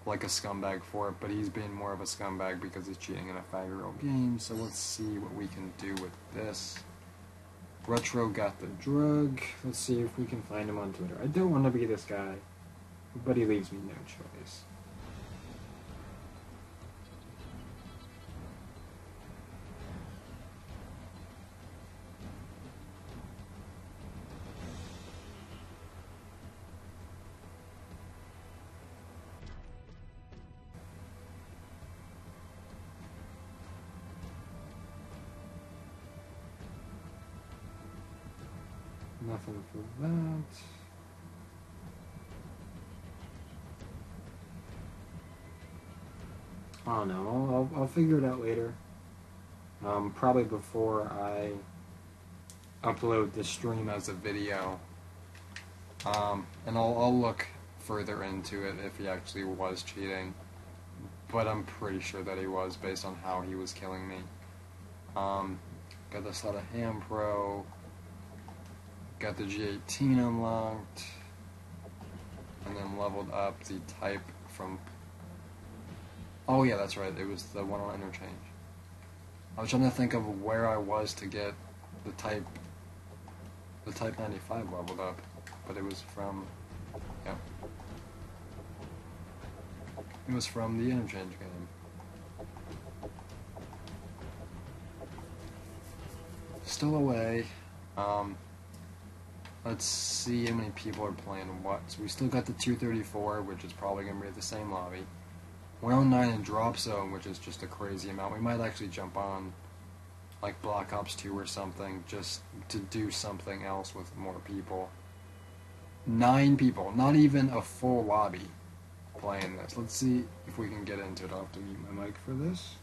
[SPEAKER 1] like a scumbag for it, but he's being more of a scumbag because he's cheating in a 5-year-old game, so let's see what we can do with this. Retro got the drug. Let's see if we can find him on Twitter. I don't want to be this guy, but he leaves me no choice. Nothing for that. I don't know. I'll figure it out later. Probably before I upload the stream as a video. And I'll look further into it if he actually was cheating. But I'm pretty sure that he was based on how he was killing me. Got this lot of Ham Pro. Got the G18 unlocked, and then leveled up the type from... Oh yeah, that's right, it was the one on interchange. I was trying to think of where I was to get the type 95 leveled up, but it was from... Yeah. It was from the interchange game. Still away. Let's see how many people are playing what. So we still got the 234, which is probably going to be at the same lobby. 109 in Drop Zone, which is just a crazy amount. We might actually jump on like Black Ops 2 or something, just to do something else with more people. 9 people, not even a full lobby playing this. Let's see if we can get into it. I'll have to mute my mic for this.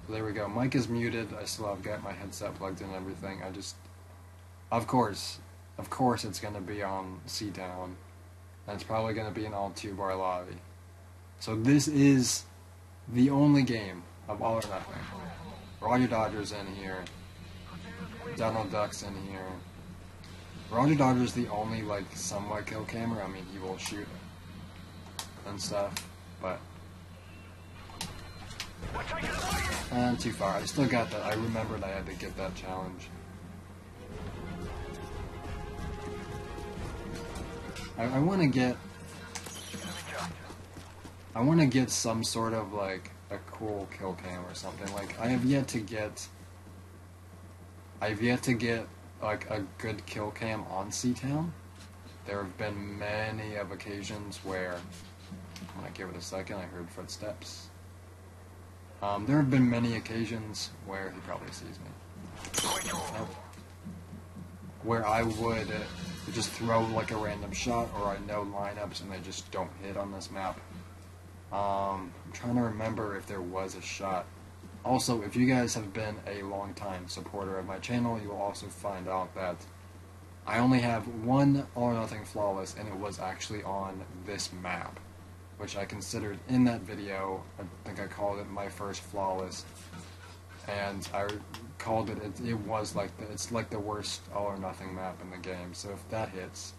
[SPEAKER 1] So there we go. Mic is muted. I still have got my headset plugged in and everything. Of course it's going to be on C-Town. And it's probably going to be an all 2-bar lobby. So this is the only game of All or Nothing. Roger Dodger's in here. Donald Duck's in here. Roger Dodger's the only, like, somewhat kill camera. I mean, he will shoot and stuff, but... too far. I still got that. I remembered I had to get that challenge. I want to get... I want to get some sort of, like, a cool kill cam or something. Like, I've yet to get, like, a good kill cam on C-Town. There have been many of occasions where... I'm gonna give it a second, I heard footsteps. There have been many occasions where he probably sees me. Where I would just throw, like, a random shot, or I know lineups and they just don't hit on this map. I'm trying to remember if there was a shot. Also, if you guys have been a long-time supporter of my channel, you will also find out that I only have one All or Nothing Flawless, and it was actually on this map, which I considered in that video. I think I called it my first Flawless, and I called it, it was like, it's like the worst All or Nothing map in the game, so if that hits,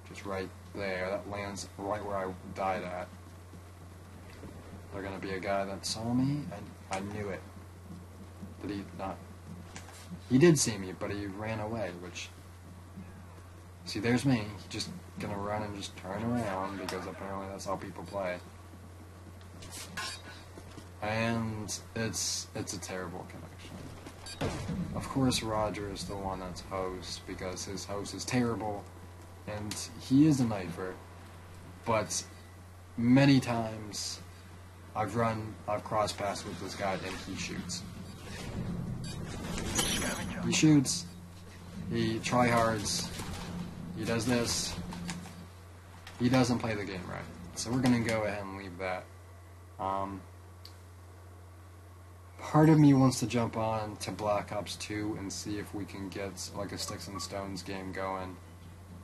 [SPEAKER 1] just right there, that lands right where I died at, they're gonna be a guy that saw me, and I knew it. Did he not? He did see me, but he ran away, which... See, there's me, just gonna run and just turn around, because apparently that's how people play. And it's a terrible connection. Of course Roger is the one that's host, because his host is terrible, and he is a knifer, but many times I've crossed paths with this guy, and he shoots. He shoots, he tryhards, he does this, he doesn't play the game right. So we're gonna go ahead and leave that. Part of me wants to jump on to Black Ops 2 and see if we can get, like, a Sticks and Stones game going.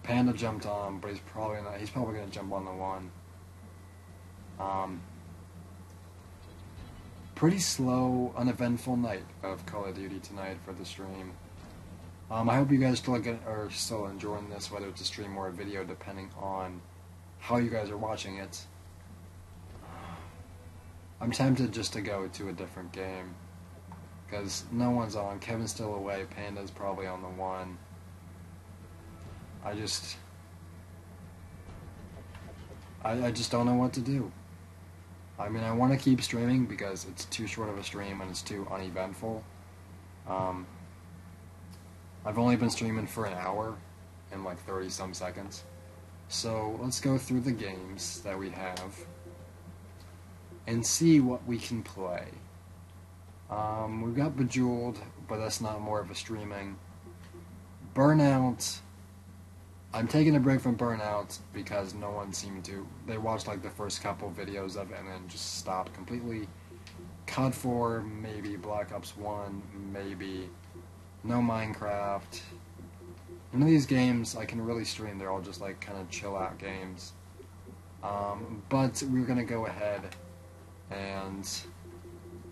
[SPEAKER 1] Panda jumped on, but he's probably not. He's probably gonna jump on the one. Pretty slow, uneventful night of Call of Duty tonight for the stream. I hope you guys are still enjoying this, whether it's a stream or a video, depending on how you guys are watching it. I'm tempted just to go to a different game, because no one's on. Kevin's still away. Panda's probably on the one. I just don't know what to do. I mean, I want to keep streaming because it's too short of a stream and it's too uneventful. I've only been streaming for an hour and like 30-some seconds. So let's go through the games that we have and see what we can play. We've got Bejeweled, but that's not more of a streaming. Burnout. I'm taking a break from Burnout because no one seemed to. They watched like the first couple videos of it and then just stopped completely. COD 4, maybe. Black Ops 1, maybe. No Minecraft. None of these games I can really stream. They're all just like kind of chill out games. But we're going to go ahead and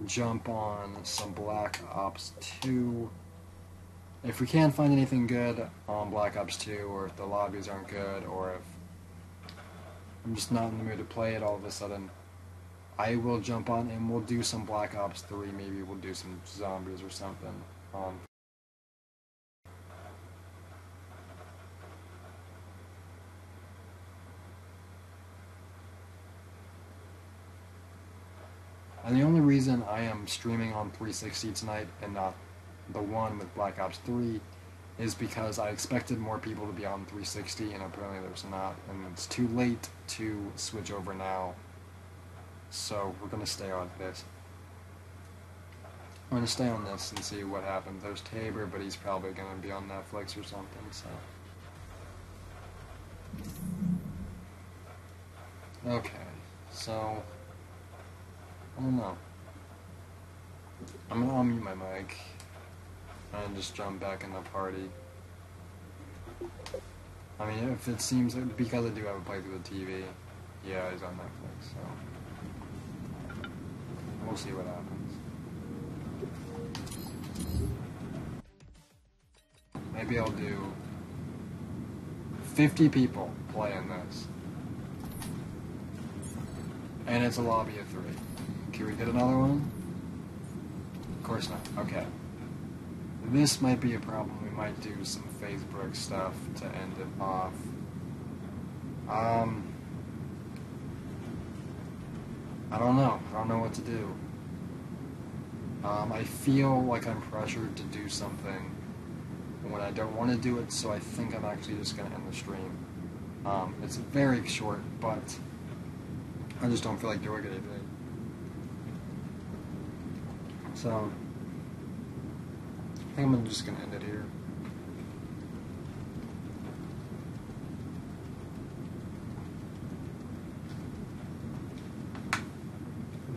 [SPEAKER 1] jump on some Black Ops 2. If we can't find anything good on Black Ops 2, or if the lobbies aren't good, or if I'm just not in the mood to play it all of a sudden, I will jump on and we'll do some Black Ops 3, maybe we'll do some zombies or something. And the only reason I am streaming on 360 tonight and not the one with Black Ops 3 is because I expected more people to be on 360 and apparently there's not, and it's too late to switch over now, so we're going to stay on this. I'm gonna stay on this and see what happens. There's Tabor, but he's probably gonna be on Netflix or something, so. Okay, so I don't know. I'm gonna unmute my mic and just jump back in the party. I mean, if it seems like, because I do have a playthrough the TV, yeah, he's on Netflix, so we'll see what happens. Maybe I'll do 50 people playing this. And it's a lobby of 3. Can we get another one? Of course not. Okay. This might be a problem. We might do some FaZe Brick stuff to end it off. I don't know. I don't know what to do. I feel like I'm pressured to do something when I don't want to do it, so I think I'm actually just going to end the stream. It's very short, but I just don't feel like doing anything. So, I think I'm just going to end it here.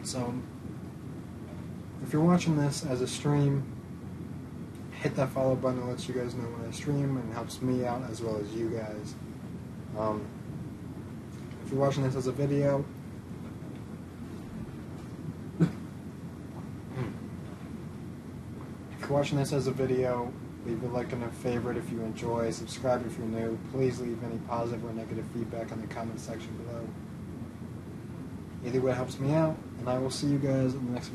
[SPEAKER 1] So, if you're watching this as a stream, hit that follow button to let you guys know when I stream, and it helps me out as well as you guys. If you're watching this as a video, leave a like and a favorite if you enjoy, subscribe if you're new. Please leave any positive or negative feedback in the comment section below. Either way helps me out, and I will see you guys in the next video.